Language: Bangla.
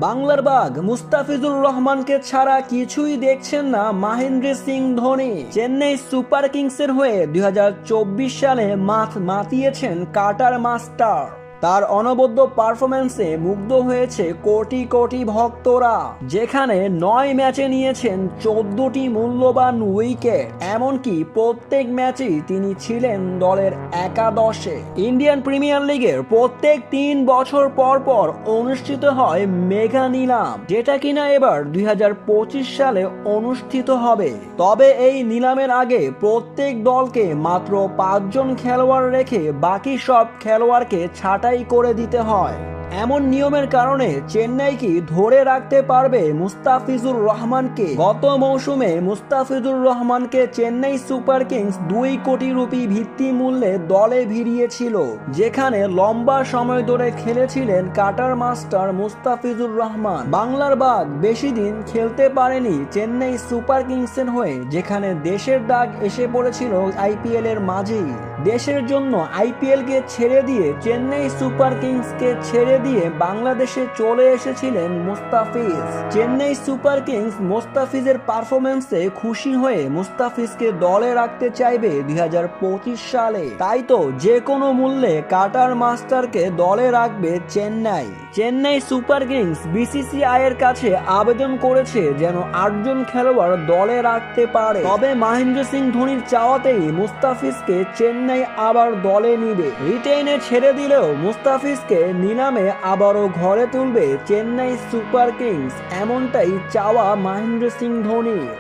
বাংলার বাঘ মুস্তাফিজুর রহমানকে ছাড়া কিছুই দেখছেন না মহেন্দ্র সিং ধোনি। চেন্নাই সুপার কিংসের হয়ে 2024 সালে মাঠ মাতিয়েছেন কাটার মাস্টার। তার অনবদ্য পারফরম্যান্সে মুগ্ধ হয়েছে কোটি কোটি ভক্তরা, যেখানে 9 ম্যাচে নিয়েছেন 14টি মূল্যবান উইকেট। এমনকি প্রত্যেক ম্যাচেই তিনি ছিলেন দলের একাদশে। ইন্ডিয়ান প্রিমিয়ার লিগের প্রত্যেক 3 বছর পর পর অনুষ্ঠিত হয় মেগা নিলাম, যেটা কিনা এবার 2025 সালে অনুষ্ঠিত হবে। তবে এই নিলামের আগে প্রত্যেক দলকে মাত্র 5 জন খেলোয়াড় রেখে বাকি সব খেলোয়াড়কে ছাঁটাই করে দিতে হয়। এমন নিয়মের কারণে চেন্নাই কি ধরে রাখতে পারবে মুস্তাফিজুর রহমানকে? গত মৌসুমে মুস্তাফিজুর রহমানকে চেন্নাই সুপার কিংস 2 কোটি রুপি ভিত্তি মূল্যে দলে ভিড়িয়েছিল, যেখানে লম্বা সময় ধরে খেলেছিলেন কাটার মাস্টার মুস্তাফিজুর রহমান। বাংলার বাঘ বেশি দিন খেলতে পারেনি চেন্নাই সুপার কিংসের হয়ে, যেখানে দেশের ডাক এসে পড়েছিল আইপিএল এর মাঝেই। দেশের জন্য আইপিএল কে ছেড়ে দিয়ে চেন্নাই সুপার কিংসকে ছেড়ে দিয়ে বাংলাদেশে চলে এসেছিলেন মুস্তাফিজ। চেন্নাই সুপার কিংস মুস্তাফিজের পারফরম্যান্সে খুশি হয়ে মুস্তাফিজকে দলে রাখতে চাইবে 2025 সালে। তাই তো যে কোনো মূল্যে কাটার মাস্টারকে দলে রাখবে Chennai. Chennai Super Kings BCCI এর কাছে আবেদন করেছে যেন 8 জন খেলোয়াড় দলে রাখতে পারে। তবে মহেন্দ্র সিং ধোনির চাওয়াতেই মুস্তাফিজকে চেন্নাই আবার দলে নিবে। রিটেইনে ছেড়ে দিলেও মুস্তাফিজকে নিলামে আবারও ঘরে তুলবে চেন্নাই সুপার কিংস, এমনটাই চাওয়া মহেন্দ্র সিং ধোনির।